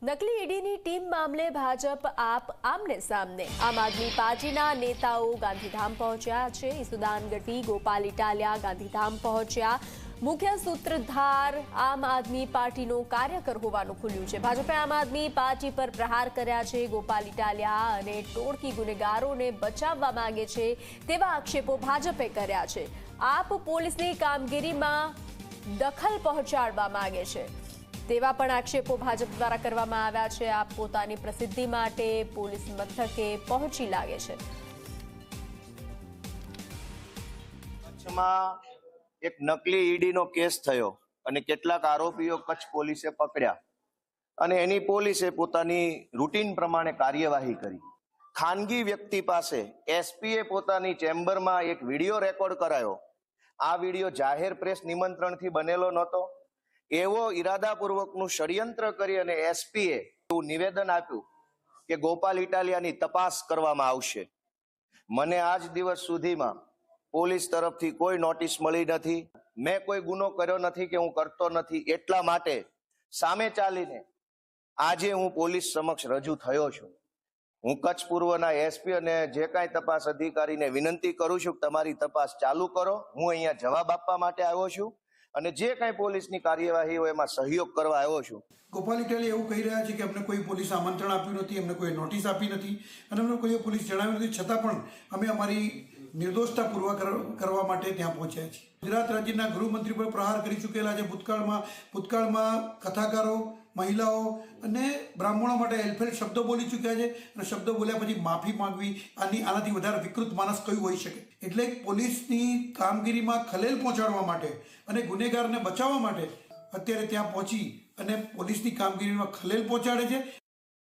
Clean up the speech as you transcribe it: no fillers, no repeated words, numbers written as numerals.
નકલી ઈડીની ટીમ મામલે ભાજપ આપ આમને સામને આમ આદમી પાર્ટીના નેતાઓ ગાંધીધામ પહોંચ્યા છે। ઈસુદાન ગઢવી, ગોપાલ ઇટાલિયા ગાંધીધામ પહોંચ્યા। મુખ્ય સૂત્રધાર આમ આદમી પાર્ટીનો કાર્યકર હોવાનું ખુલ્યું છે। ભાજપે આમ આદમી પાર્ટી પર પ્રહાર કર્યા છે। ગોપાલ ઇટાલિયા અને ટોળકી ગુનેગારોને બચાવવા માંગે છે તેવા આક્ષેપો ભાજપે કર્યા છે। આપ પોલીસની કામગીરીમાં દખલ પહોંચાડવા માંગે છે તેવા પણ આક્ષેપો ભાજપ દ્વારા કરવામાં આવ્યા છે। આપ પોતાની પ્રસિદ્ધિ માટે પોલીસ મથકે પહોંચી લાગે છે। કચ્છમાં એક નકલી ઈડીનો કેસ થયો અને કેટલાક આરોપીઓ કચ્છ પોલીસે પકડ્યા અને એની પોલીસે પોતાની રૂટીન પ્રમાણે કાર્યવાહી કરી। ખાનગી વ્યક્તિ પાસે એસપીએ પોતાની ચેમ્બરમાં એક વિડીયો રેકોર્ડ કરાયો। આ વિડીયો જાહેર પ્રેસ નિમંત્રણથી બનેલો નહોતો। એવો ઈરાદાપૂર્વકનું ષડયંત્ર કરી અને એસપીએ એવું નિવેદન આપ્યું કે ગોપાલ ઇટાલિયાની તપાસ કરવામાં આવશે। મને આજ દિવસ સુધીમાં પોલીસ તરફથી કોઈ નોટિસ મળી નથી। મેં કોઈ ગુનો કર્યો નથી કે હું કરતો નથી। એટલા માટે સામે ચાલીને આજે હું પોલીસ સમક્ષ રજૂ થયો છું। હું કચ્છ પૂર્વના એસપી અને જે કાંઈ તપાસ અધિકારીને વિનંતી કરું છું કે તમારી તપાસ ચાલુ કરો। હું અહીંયા જવાબ આપવા માટે આવ્યો છું અને જે કાંઈ પોલીસની કાર્યવાહી હોય એમાં સહયોગ કરવા આવ્યો છું। ગોપાલ ઇટાલિયા એવું કહી રહ્યા છે કે અમને કોઈ પોલીસ આમંત્રણ આપ્યું નથી, અમને કોઈ નોટિસ આપી નથી અને અમને કોઈ પોલીસ જણાવ્યું નથી, છતાં પણ અમે અમારી નિર્દોષતા પૂર્વ કરવા માટે ત્યાં પહોંચ્યા છીએ। ગુજરાત રાજ્યના ગૃહમંત્રી પર પ્રહાર કરી ચૂકેલા છે। ભૂતકાળમાં કથાકારો, મહિલાઓ અને બ્રાહ્મણો માટે એલફેલ શબ્દો બોલી ચૂક્યા છે અને શબ્દો બોલ્યા પછી માફી માંગવી આનાથી વધારે વિકૃત માણસ કયું હોઈ શકે? એટલે પોલીસની કામગીરીમાં ખલેલ પહોંચાડવા માટે અને ગુનેગારને બચાવવા માટે અત્યારે ત્યાં પહોંચી અને પોલીસની કામગીરીમાં ખલેલ પહોંચાડે છે।